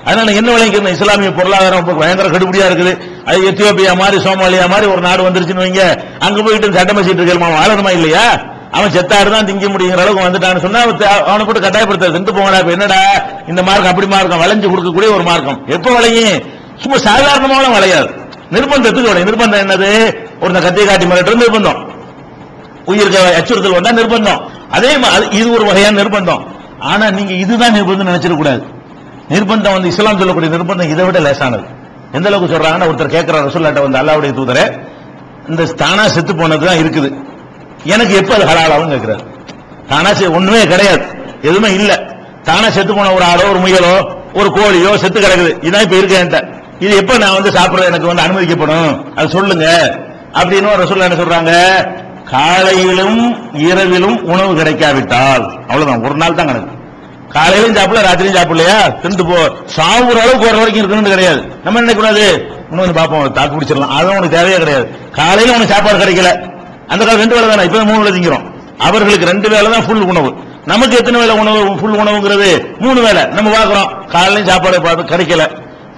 அதனால என்ன விளைவிக்கணும், இஸ்லாமிய பொருளாதாரம் பயங்கர கடுபடியா இருக்குது. அது எத்தியோப்பியா மாதிரி சோமாலியா மாதிரி ஒரு நாடு வந்துருச்சுன்னு வைங்க, அங்க போயிட்டு சட்டம் பேசிட்டு இருக்கா வாழணுமா இல்லையா? அவன் செத்தாடு தான் திங்க முடியுங்கிற அளவுக்கு வந்துட்டான்னு சொன்னா அவனை போட்டு கட்டாயப்படுத்த திண்டு போங்கடா. இப்ப என்னடா இந்த மார்க்கம் அப்படி மார்க்கம் வளைஞ்சு கொடுக்கக்கூடிய ஒரு மார்க்கம் எப்ப வளையும்? சும்மா சாதாரணமான வளையாது, நிர்பந்தத்துக்கு வளையும். நிர்பந்தம் என்னது? ஒரு கத்தியை காட்டி மிரட்டுறது நிர்பந்தம், உயிருக்கு அச்சுறுத்தல் வந்தா நிர்பந்தம். அதே மாதிரி இது ஒரு வகையான நிர்பந்தம். ஆனா நீங்க இதுதான் நிர்பந்தம் நினைச்சிடக்கூடாது. நிர்பந்தம் வந்து இஸ்லாம் சொல்லக்கூடிய நிர்பந்தம் இதை விட லேசானது. எந்த அளவுக்கு சொல்றாங்கன்னா, ஒருத்தர் கேட்கிறார் ரசூலுல்லாஹ் வந்து, அல்லாஹ்வுடைய தூதரே, இந்த தானா செத்து போனதுதான் இருக்குது, எனக்கு எப்ப அது ஹலாலாவும் கேட்கிறார். தானா ஒண்ணுமே கிடையாது, எதுவுமே இல்ல. தானா செத்து போன ஒரு ஆடோ ஒரு முயலோ ஒரு கோழியோ செத்து கிடக்குது, இதான் இப்ப இருக்கு என்கிட்ட, இது எப்ப நான் வந்து சாப்பிடுறது எனக்கு வந்து அனுமதிக்கப்படும், அது சொல்லுங்க அப்படின்னு ரசூலுல்லாஹ் என்ன சொல்றாங்க, காலையிலும் இரவிலும் உணவு கிடைக்காவிட்டால் அவ்வளவுதான், ஒரு நாள் தான் கணக்கு. காலையிலும் சாப்பிடல ராத்திரியும் சாப்பிடலையா, திண்டு போ சாவுற அளவுக்கு ஒரு வரைக்கும் இருக்கணும்னு கிடையாது. நம்ம நினைக்கூடாது இன்னொன்று பார்ப்போம் தாக்கு பிடிச்சிடலாம், அதுவும் உனக்கு தேவையே கிடையாது. காலையில உனக்கு சாப்பாடு கிடைக்கல, அந்த காலம் 2 வேளை தானே, இப்ப 3 வேளை திங்கிறோம். அவர்களுக்கு 2 வேளை தான் ஃபுல் உணவு, நமக்கு எத்தனை வேளை உணவு ஃபுல் உணவுங்கிறது 3 வேளை. நம்ம பார்க்கிறோம் காலையிலும் சாப்பாடு கிடைக்கல,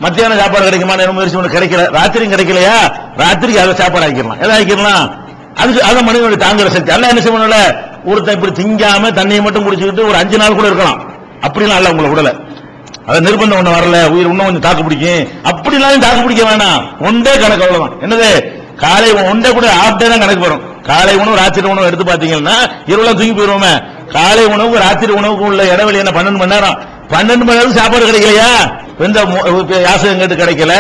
மத்தியானம் சாப்பாடு கிடைக்குமா முயற்சி ஒன்று கிடைக்கல, ராத்திரியும் கிடைக்கலையா, ராத்திரிக்கு அதை சாப்பாடு ஆக்கிடலாம். எதை ஆக்கிடலாம்? அதுக்கு அதை மனிதனுடைய தாங்குற சக்தி. அல்ல என்ன செய்யணும்ல, ஒருத்தன் இப்படி திங்காம தண்ணியை மட்டும் குடிச்சுக்கிட்டு ஒரு 5 நாள் கூட இருக்கலாம், அப்படிலாம் அல்ல உங்களை விடல. அது நிர்பந்தம் ஒண்ணு வரல, உயிர் இன்னும் கொஞ்சம் தாக்கு பிடிக்கும், அப்படிலாம் தாக்கு பிடிக்க வேணாம். ஒன்றே கணக்கு, அவ்வளவுதான். என்னது, காலை ஒன்றே கூட ஆஃப் டே தான் கணக்கு வரும். காலை உணவு ராத்திரி உணவு எடுத்து பாத்தீங்கன்னா இரவுலாம் தூங்கி போயிருவோமே. காலை உணவு ராத்திரி உணவுக்கு உள்ள இடைவெளி என்ன 12 மணி நேரம். 12 மணி நேரம் சாப்பாடு கிடைக்கலையா, எந்த யாசகம் கேட்டு கிடைக்கல,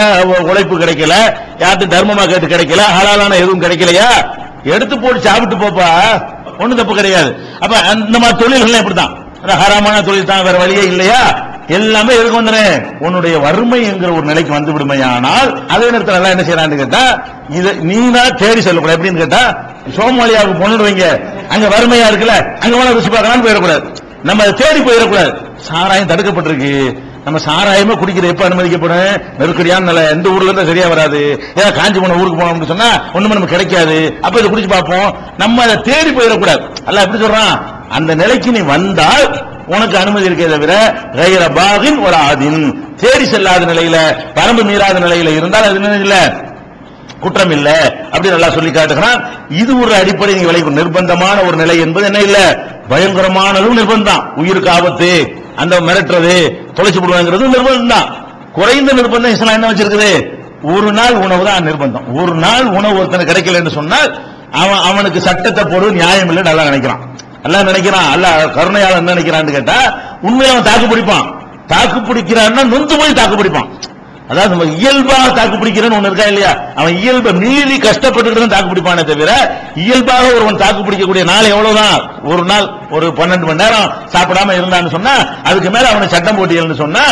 உழைப்பு கிடைக்கல, யார்ட்டு தர்மமா கேட்டு கிடைக்கல, ஹலாலான எதுவும் கிடைக்கலையா, எடுத்து போட்டு சாப்பிட்டு போப்பா, ஒண்ணு தப்பு கிடையாது. அப்ப அந்த மாதிரி தொழில்கள் இப்படித்தான், ஹராமான தொழில் தான், வேற வழியே இல்லையா, எல்லாமே எதுக்கு வந்துறேன், உன்னுடைய வறுமை என்கிற ஒரு நிலைக்கு வந்து விடுமையானால் அதே நேரத்தில் எல்லாம் என்ன செய்யறான்னு கேட்டா, இதை நீ தான் தேடி சொல்லக்கூடாது. எப்படின்னு கேட்டா, சோமாலியாவுக்கு போனுடுவீங்க, அங்க வறுமையா இருக்குல்ல, அங்க வேணா ருசி பார்க்கலாம்னு போயிடக்கூடாது, நம்ம அதை தேடி போயிடக்கூடாது. சாராயம் தடுக்கப்பட்டிருக்கு, நம்ம சாராயமே குடிக்கிற எப்ப அனுமதிக்கப்படும், நெருக்கடியான நிலை, எந்த ஊர்ல இருந்தா சரியா வராது, ஏதாவது காஞ்சி போன ஊருக்கு போனோம்னு சொன்னா ஒண்ணுமே நமக்கு கிடைக்காது, அப்ப இதை குடிச்சு பார்ப்போம், நம்ம அதை தேடி போயிடக்கூடாது. அல்ல எப்படி சொல்றான், அந்த நிலைக்கு நீ வந்தால் உனக்கு அனுமதி இருக்கே தவிர கைர பாகின் ஒரு ஆதின், தேடி செல்லாத நிலையில வரம்பு மீறாத நிலையில இருந்தால் அது இல்ல, குற்றம் இல்ல அப்படி நல்லா சொல்லி காட்டுகிறான். இது ஒரு அடிப்படை நீங்க விளைக்கும். நிர்பந்தமான ஒரு நிலை என்பது என்ன இல்ல, பயங்கரமானதும் நிர்பந்தம், உயிருக்கு ஆபத்து, அந்த மிரட்டுறது தொலைச்சு போடுவாங்கிறது நிர்பந்தம் தான். குறைந்த நிர்பந்தம் இஸ்லாம் என்ன வச்சிருக்குது, ஒரு நாள் உணவு தான் நிர்பந்தம். ஒரு நாள் உணவு ஒருத்தனுக்கு கிடைக்கல என்று சொன்னால் அவனுக்கு சட்டத்தை போடுவது நியாயம் இல்லை நல்லா நினைக்கிறான். எல்லாம் நினைக்கிறான், அல்ல கருணையாளர் என்ன நினைக்கிறான்னு கேட்டா, உண்மையில அவன் தாக்கு பிடிப்பான். தாக்கு பிடிக்கிறான்னா நொந்து போய் தாக்கு பிடிப்பான். அதாவது நம்ம இயல்பாக தாக்கு பிடிக்கிறேன்னு ஒண்ணு இருக்கா இல்லையா, அவன் இயல்பை மீறி கஷ்டப்பட்டு தாக்கு பிடிப்பானே தவிர இயல்பாக ஒருவன் தாக்கு பிடிக்கக்கூடிய நாள் எவ்வளவுதான், ஒரு நாள் ஒரு 12 மணி நேரம் சாப்பிடாம இருந்தான்னு சொன்னா அதுக்கு மேல அவனை சட்டம் போட்டியல்னு சொன்னா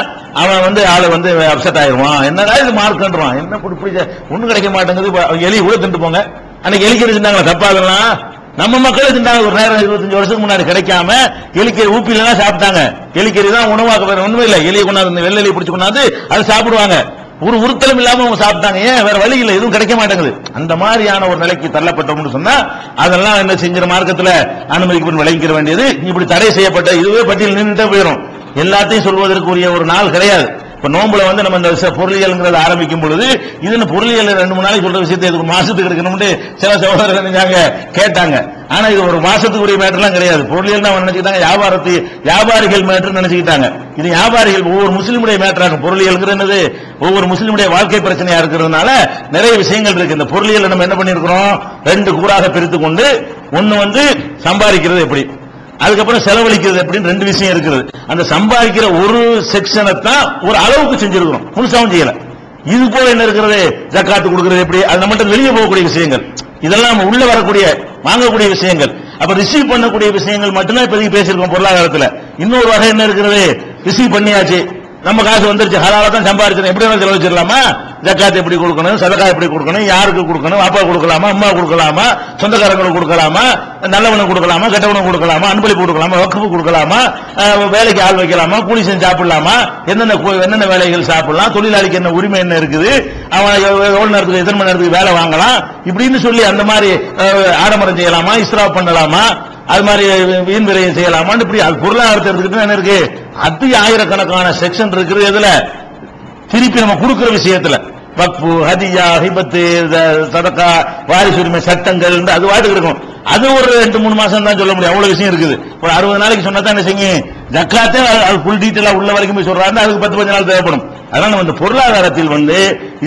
அவன் வந்து ஆளு வந்து அப்செட் ஆயிடுவான். என்னடா இது மார்க்ன்றான், என்ன பிடிச்ச ஒண்ணு கிடைக்க மாட்டேங்குது, எலி கூட திண்டு போங்க. அன்னைக்கு எலிக்கிறது இருந்தாங்களா தப்பாதெல்லாம், நம்ம மக்கள் திண்டாங்க. ஒரு நேரம் 25 வருஷத்துக்கு முன்னாடி கிடைக்காம எலிக்கறி ஊப்பிலாம் சாப்பிட்டாங்க. எலிக்கறி தான் உணவாக்க, வேற ஒண்ணுமே இல்லை. எலியை கொண்டாந்து வெள்ளை எலி பிடிச்சு கொண்டாந்து அதை சாப்பிடுவாங்க. ஒரு உறுத்தலும் இல்லாம அவங்க சாப்பிட்டாங்க. ஏன், வேற வழி இல்லை, எதுவும் கிடைக்க மாட்டேங்குது. அந்த மாதிரியான ஒரு நிலைக்கு தள்ளப்பட்டோம்னு சொன்னா அதெல்லாம் என்ன செஞ்சிட மார்க்கத்தில் அனுமதிக்கப்பட்டு விளங்கிக்கிற வேண்டியது. இப்படி தடை செய்யப்பட்ட இதுவே பட்டியல் நின்றுட்டே போயிடும். எல்லாத்தையும் சொல்வதற்குரிய ஒரு நாள் கிடையாது. இப்ப நோம்புல வந்து நம்ம இந்த பொருளியல்ங்கிறத ஆரம்பிக்கும் பொழுது இது பொருளியல் 2-3 நாளைக்கு சொல்ற விஷயத்தை இதுக்கு மாசத்துக்கு எடுக்கணும்னு சில சகோதரர்கள் கேட்டாங்க. ஆனா இது ஒரு மாசத்துக்குரிய மேட்டர்லாம் கிடையாது. பொருளியல் தான் நினைச்சுக்கிட்டாங்க, வியாபாரிகள் மேட்டர் நினைச்சுக்கிட்டாங்க. இது வியாபாரிகள் ஒவ்வொரு முஸ்லீமுடைய மேட்டராக பொருளியல்ங்கிறது என்னது, ஒவ்வொரு முஸ்லீமுடைய வாழ்க்கை பிரச்சனையா இருக்கிறதுனால நிறைய விஷயங்கள் இருக்கு. இந்த பொருளியல் நம்ம என்ன பண்ணிருக்கிறோம், 2 கூறாக பிரித்து கொண்டு, ஒன்னு வந்து சம்பாதிக்கிறது எப்படி, அதுக்கப்புறம் செலவழிக்கிறது எப்படின்னு 2 விஷயம் இருக்குது. அந்த சம்பாதிக்கிற ஒரு செக்ஷனை தான் ஒரு அளவுக்கு செஞ்சிருக்கிறோம், முழுசாவும் செய்யல. இது போல என்ன இருக்கிறது, ஜக்காத்து கொடுக்கிறது எப்படி, அது நம்மகிட்ட வெளியே போகக்கூடிய விஷயங்கள், இதெல்லாம் உள்ள வரக்கூடிய வாங்கக்கூடிய விஷயங்கள். அப்ப ரிசீவ் பண்ணக்கூடிய விஷயங்கள் மட்டும்தான் இப்போதைக்கு பேசியிருக்கோம் பொருளாதாரத்தில். இன்னொரு வகை என்ன இருக்கிறது, ரிசீவ் பண்ணியாச்சு, நம்ம காசு வந்துருச்சு, ஹலாலா தான் சம்பாதிச்சிடும், எப்படி வேணாலும் செலவழிச்சிடலாமா, ஜக்காத் எப்படி கொடுக்கணும், சதகா எப்படி கொடுக்கணும், யாருக்கு கொடுக்கணும், அப்பா கொடுக்கலாமா, அம்மா கொடுக்கலாமா, சொந்தக்காரங்களுக்கு கொடுக்கலாமா, நல்லவனுக்கு கொடுக்கலாமா, கெட்டவனுக்கு கொடுக்கலாமா, அன்பளிப்பு கொடுக்கலாமா, வக்ஃபு கொடுக்கலாமா, வேலைக்கு ஆள் வைக்கலாமா, கூலி செஞ்சு சாப்பிடலாமா, என்னென்ன வேலைகள் சாப்பிடலாம், தொழிலாளிக்கு என்ன உரிமை என்ன இருக்குது, அவன் எவ்வளவு நேரத்துக்கு எத்தனை மணி நேரத்துக்கு வேலை வாங்கலாம், இப்படின்னு சொல்லி அந்த மாதிரி ஆடம்பரம் செய்யலாமா, இஸ்ராப் பண்ணலாமா, அது மாதிரி வீண் விரயம் செய்யலாமான்னு இப்படி அது பொருளாதாரத்தை எடுத்துக்கிட்டு என்ன இருக்கு, அது ஆயிரக்கணக்கான செக்ஷன் இருக்குது. எதுல திருப்பி நம்ம கொடுக்கிற விஷயத்துல வக்ஃபு, ஹதியா, ஹிபத்து, சதகா, வாரிசு உரிமை சட்டங்கள் அது வாட்டுக்கு இருக்கும். அது ஒரு 2-3 மாசம் தான் சொல்ல முடியும், அவ்வளவு விஷயம் இருக்குது. ஒரு 60 நாளைக்கு சொன்னா தான் என்ன செய்யும், ஜக்காத்தே அது ஃபுல் டீட்டெயிலா உள்ள வரைக்கும் போய் சொல்றாருன்னா அதுக்கு 10-15 நாள் தேவைப்படும். அதனால நம்ம இந்த பொருளாதாரத்தில்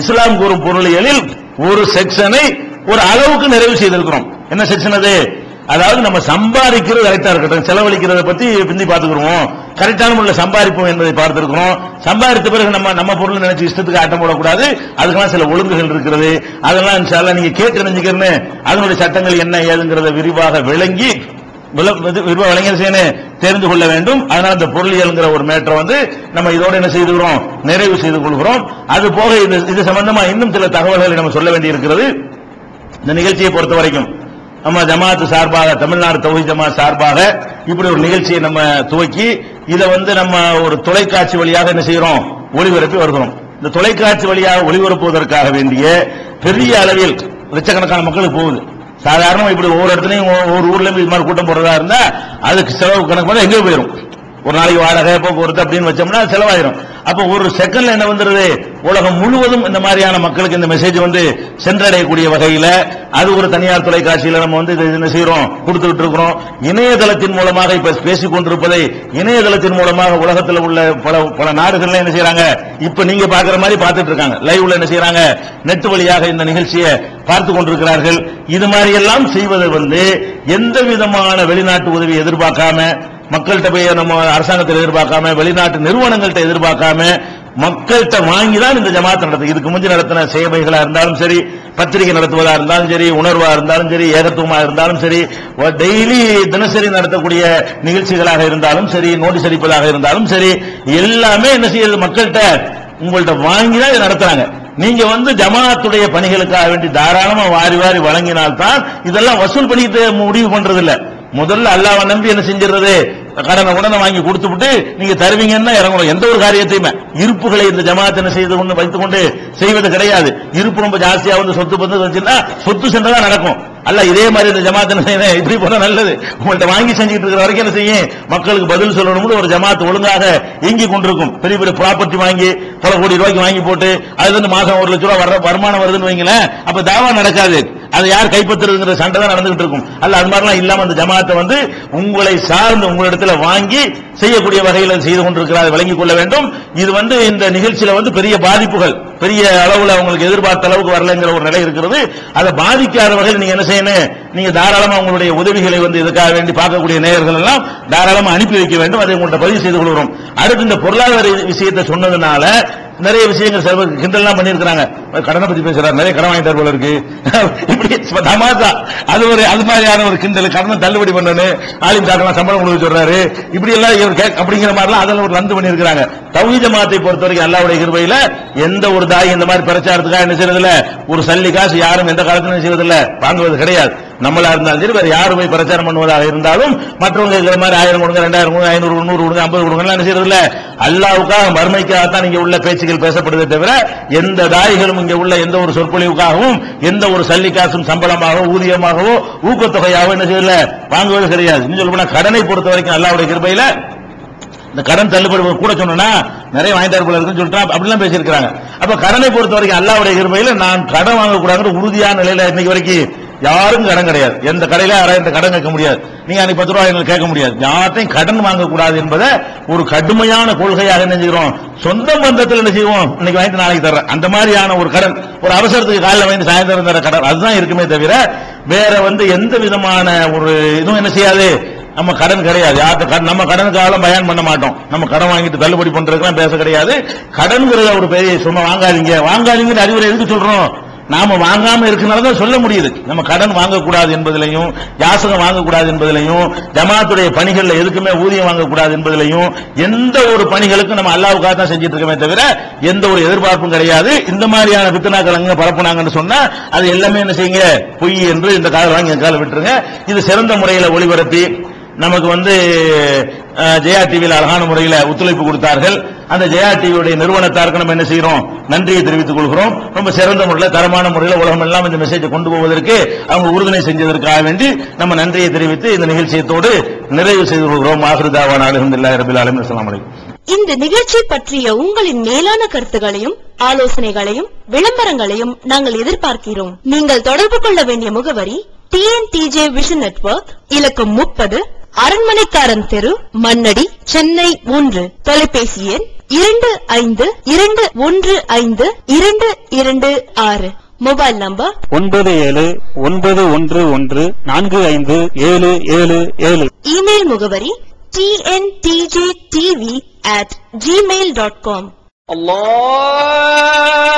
இஸ்லாம் கூறும் பொருளியலில் ஒரு செக்ஷனை ஒரு அளவுக்கு நிறைவு செய்திருக்கிறோம். என்ன செக்ஷன் அது? அதாவது நம்ம சம்பாதிக்கிறது கரெக்டா இருக்கட்டும், செலவழிக்கிறத பத்தி பிந்தி பார்த்துக்கிறோம், கரெக்டான முறையில் சம்பாதிப்போம் என்பதை பார்த்திருக்கிறோம். சம்பாதித்த பிறகு நம்ம பொருள் நினைச்சு இஷ்டத்துக்கு ஆட்டம் போடக்கூடாது, அதுக்கெல்லாம் சில ஒழுங்குகள் இருக்கிறது. அதெல்லாம் இன்ஷால்லா நீங்க கேட்டு நினைச்சுக்கிறேன்னு அதனுடைய சட்டங்கள் என்ன ஏதுங்கிறத விரிவாக விளங்கி தெரிந்து கொள்ள வேண்டும். அதனால இந்த பொருளியல்ங்கிற ஒரு மேட்டரை நம்ம இதோட என்ன செய்துகிறோம், நிறைவு செய்து கொள்கிறோம். அது போக இது சம்பந்தமா இன்னும் சில தகவல்களை நம்ம சொல்ல வேண்டி இருக்கிறது. இந்த நிகழ்ச்சியை பொறுத்த வரைக்கும் நம்ம ஜமாத் சார்பாக, தமிழ்நாடு தௌஹீத் ஜமாத் சார்பாக இப்படி ஒரு நிகழ்ச்சியை நம்ம துவக்கி இதை நம்ம ஒரு தொலைக்காட்சி வழியாக என்ன செய்யறோம், ஒளிபரப்பி வருகிறோம். இந்த தொலைக்காட்சி வழியாக ஒளிபரப்புவதற்காக வேண்டிய பெரிய அளவில் லட்சக்கணக்கான மக்களுக்கு போகுது. சாதாரணமா இப்படி ஒவ்வொரு இடத்துலையும் ஒவ்வொரு ஊர்ல இது மாதிரி கூட்டம் போடுறதா இருந்தா அதுக்கு செலவு கணக்கு பண்ண எங்கே போயிடும். ஒரு நாளைக்கு வாடகை போக்குவரத்து அப்படின்னு வச்சோம்னா செலவாயிரும். அப்ப ஒரு செகண்ட்ல என்ன வந்துருது, உலகம் முழுவதும் இந்த மாதிரியான மக்களுக்கு இந்த மெசேஜ் சென்றடையக்கூடிய வகையில அது ஒரு தனியார் தொலைக்காட்சியில நம்ம என்ன செய்யறோம், கொடுத்துட்டு இருக்கிறோம். இணையதளத்தின் மூலமாக இப்ப பேசிக் கொண்டிருப்பதை இணையதளத்தின் மூலமாக உலகத்தில் உள்ள பல நாடுகள்ல என்ன செய்யறாங்க, இப்ப நீங்க பாக்குற மாதிரி பார்த்துட்டு இருக்காங்க. லைவ்ல என்ன செய்யறாங்க, நெட் வழியாக இந்த நிகழ்ச்சியை பார்த்து கொண்டிருக்கிறார்கள். இது மாதிரி எல்லாம் செய்வது எந்த விதமான வெளிநாட்டு உதவி எதிர்பார்க்காம, மக்கள்கிட்ட போய் நம்ம அரசாங்கத்தில் எதிர்பார்க்காம, வெளிநாட்டு நிறுவனங்கள்ட்ட எதிர்பார்க்காம மக்கள்கிட்ட வாங்கிதான் இந்த ஜமாத் நடத்துது. இதுக்கு முந்தி நடத்தின சேவைகளா இருந்தாலும் சரி, பத்திரிகை நடத்துவதா இருந்தாலும் சரி, உணர்வா இருந்தாலும் சரி, ஏகத்துவமா இருந்தாலும் சரி, டெய்லி தினசரி நடத்தக்கூடிய நிகழ்ச்சிகளாக இருந்தாலும் சரி, நோட்டீஸ் அடிப்பதாக இருந்தாலும் சரி, எல்லாமே என்ன செய்யறது, மக்கள்கிட்ட உங்கள்கிட்ட வாங்கிதான் இதை நடத்துறாங்க. நீங்க ஜமாத்துடைய பணிகளுக்காக வேண்டி தாராளமா வாரி வாரி வழங்கினால்தான் இதெல்லாம் வசூல் பண்ணிட்டு முடிவு பண்றது இல்ல. முதல்ல அல்லாஹ்வை நம்பி என்ன செஞ்சிருது, கடனை உடனே வாங்கி கொடுத்துட்டு நீங்க தருவீங்கன்னா இறங்கணும். எந்த ஒரு காரியத்தையுமே இருப்புகளை இந்த ஜமாத் என்ன செய்து கொண்டு வைத்துக் கொண்டு செய்வது கிடையாது. இருப்பு ரொம்ப ஜாஸ்தியா சொத்து பந்து வச்சுன்னா சொத்து சென்றதான் நடக்கும். அல்ல இதே மாதிரி இந்த ஜமாத் என்ன செய்யணும், இப்படி போனா நல்லது. உங்கள்ட்ட வாங்கி செஞ்சுட்டு இருக்கிற வரைக்கும் என்ன செய்யும், மக்களுக்கு பதில் சொல்லணும். ஒரு ஜமாத் ஒழுங்காக இயங்கி கொண்டிருக்கும். பெரிய பெரிய ப்ராப்பர்ட்டி வாங்கி பல கோடி ரூபாய்க்கு வாங்கி போட்டு அதுல மாசம் 1 லட்சம் ரூபாய் வருமானம் வருதுன்னு வைங்களேன், அப்ப தாவா நடக்காது. அதை யார் கைப்பற்றுறதுங்கிற சண்டை தான் நடந்துகிட்டு இருக்கும். அல்ல அது மாதிரிலாம் இல்லாம அந்த ஜமாத்தை உங்களை சார்ந்து உங்களிடத்துல வாங்கி செய்யக்கூடிய வகையில் செய்து கொண்டிருக்கிறார், விளங்கிக் கொள்ள வேண்டும். இது இந்த நிகழ்ச்சியில பெரிய பாதிப்புகள் பெரிய அளவுல அவங்களுக்கு எதிர்பார்த்த அளவுக்கு வரலங்கிற ஒரு நிலை இருக்கிறது. அதை பாதிக்காத வகையில் நீங்க என்ன செய்யணும், நீங்க தாராளமா உங்களுடைய உதவிகளை இதுக்காக வேண்டி பார்க்கக்கூடிய நேயர்கள் எல்லாம் தாராளமா அனுப்பி வைக்க வேண்டும். அதை உங்கள்கிட்ட பதிவு செய்து கொள்கிறோம். அடுத்து இந்த பொருளாதார விஷயத்தை சொன்னதுனால நிறைய விஷயங்கள் செலவு கிண்டல்லாம் பண்ணிருக்காங்க. கடனை பத்தி பேசுறாரு, நிறைய கடன் வாங்கிட்டார் போல இருக்கு, இப்படி தமாசா. அது மாதிரியான ஒரு கிண்டல், கடனை தள்ளுபடி பண்ணணும், ஆலிம் தாக்கலாம் சம்பளம் கொடுக்க சொல்றாரு, இப்படி எல்லாம் அப்படிங்கிற மாதிரிலாம் அதெல்லாம் ஒரு லந்து பண்ணிருக்காங்க. தௌஹீத் ஜமாத்தை பொறுத்த வரைக்கும் அல்லாஹ்வுடைய கிருபையில எந்த ஒரு தாய் இந்த மாதிரி பிரச்சாரத்துக்காக என்ன செய்யறதில்ல, ஒரு சல்லி காசு யாரும் எந்த காலத்திலும் செய்வதில்ல, வாங்குவது கிடையாது. நம்மளா இருந்தாலும் சரி, வேற யாரும் போய் பிரச்சாரம் பண்ணுவதாக இருந்தாலும் மற்றவங்க இருக்கிற மாதிரி 1000 கொடுங்க, 2000 கொடுங்க, 500 100 கொடுங்க, 50 கொடுங்க என்ன செய்யறதில்ல. அல்லாஹ்வுக்காக மறுமைக்காகத்தான் இங்க உள்ள பேச்சுகள் பேசப்படுதே தவிர எந்த தாய்களும் இங்க உள்ள எந்த ஒரு சொற்பொழிவுக்காகவும் எந்த ஒரு சல்லி காசும் சம்பளமாகவோ ஊதியமாகவோ ஊக்கத்தொகையாகவோ என்ன செய்யல வாங்குவது கிடையாது. இன்னும் சொல்ல போனா கடனை பொறுத்த வரைக்கும் அல்லாஹ்வுடைய கிருபையில இந்த கடன் தள்ளுபடி கூட சொன்னா நிறைய வாங்கிட்டார் போல இருக்குன்னு சொல்லிட்டு அப்படிலாம் பேசியிருக்காங்க. அப்ப கடனை பொறுத்த வரைக்கும் அல்லாஹ்வுடைய கிருபையில நான் கடன் வாங்கக்கூடாதுன்னு உறுதியான நிலையில இன்னைக்கு வரைக்கும் யாரும் கடன் கிடையாது. எந்த கடையில யாராவது கடன் கேட்க முடியாது. நீங்க அன்னைக்கு 10 ரூபாய் கேட்க முடியாது. யார்ட்டையும் கடன் வாங்கக்கூடாது என்பதை ஒரு கடுமையான கொள்கையாக என்ன செய்கிறோம், சொந்த பந்தத்தில் என்ன செய்வோம், இன்னைக்கு வாங்கிட்டு நாளைக்கு தர்றேன் அந்த மாதிரியான ஒரு கடன், ஒரு அவசரத்துக்கு காலையில் வாங்கி சாயந்தரம் தர கடன், அதுதான் இருக்குமே தவிர வேற எந்த விதமான ஒரு இதுவும் என்ன செய்யாது. நம்ம கடன் கிடையாது. நம்ம கடனுக்காக பயன் பண்ண மாட்டோம். நம்ம கடன் வாங்கிட்டு தள்ளுபடி பண்றதுக்கெல்லாம் பேச கிடையாது. கடன்கிறத ஒரு பெரிய சும்மா வாங்காதீங்க அறிவுரை எதுக்கு சொல்றோம், நாம வாங்காம இருக்கனாலதான் சொல்ல முடியுது. நம்ம கடன் வாங்கக்கூடாது என்பதிலையும், யாசகம் வாங்கக்கூடாது என்பதிலையும், ஜமாத்துடைய பணிகள்ல எதுக்குமே ஊதியம் வாங்கக்கூடாது என்பதிலையும், எந்த ஒரு பணிகளுக்கும் நம்ம அல்லாஹ்வுக்காக தான் செஞ்சிட்டு இருக்கமே தவிர எந்த ஒரு எதிர்பார்ப்பும் கிடையாது. இந்த மாதிரியான பித்தனாக்கள் அங்க பரப்புனாங்கன்னு சொன்னா அது எல்லாமே என்ன செய்யுங்க, பொய் என்று இந்த காலம் வாங்கி கால விட்டுருங்க. இது சிறந்த முறையில் ஒளிபரப்பி நமக்கு ஜெயா டிவியில் அழகான முறையில் ஒத்துழைப்பு கொடுத்தார்கள். அந்த ஜெயா டிவியுடைய நிறுவனத்தாருக்கு நம்ம என்ன செய்யறோம், நன்றியை தெரிவித்துக் கொள்கிறோம். ரொம்ப சிறந்த முறையில் தரமான முறையில் உலகம் எல்லாம் இந்த மெசேஜை கொண்டு போவதற்கு அவங்க உறுதுணை செஞ்சதற்காக வேண்டி நம்ம நன்றியை தெரிவித்து இந்த நிகழ்ச்சியத்தோடு நிறைவு செய்து கொள்கிறோம். ஆகிருதாவான அல்ஹம்துலில்லாஹி ரப்பில் ஆலமீன். அஸ்ஸலாமு அலைக்கும். இந்த நிகழ்ச்சி பற்றிய உங்களின் மேலான கருத்துகளையும் ஆலோசனைகளையும் விளம்பரங்களையும் நாங்கள் எதிர்பார்க்கிறோம். நீங்கள் தொடர்பு கொள்ள வேண்டிய முகவரி TNTJ விஷன் நெட்வொர்க், இலக்கம் 30, அரண்மனைக்காரன் தெரு, மண்ணடி, சென்னை 3. தொலைபேசி எண் 25215226. Mobile number 9791145777. இமெயில் முகவரி tntjtv@gmail.com. Allah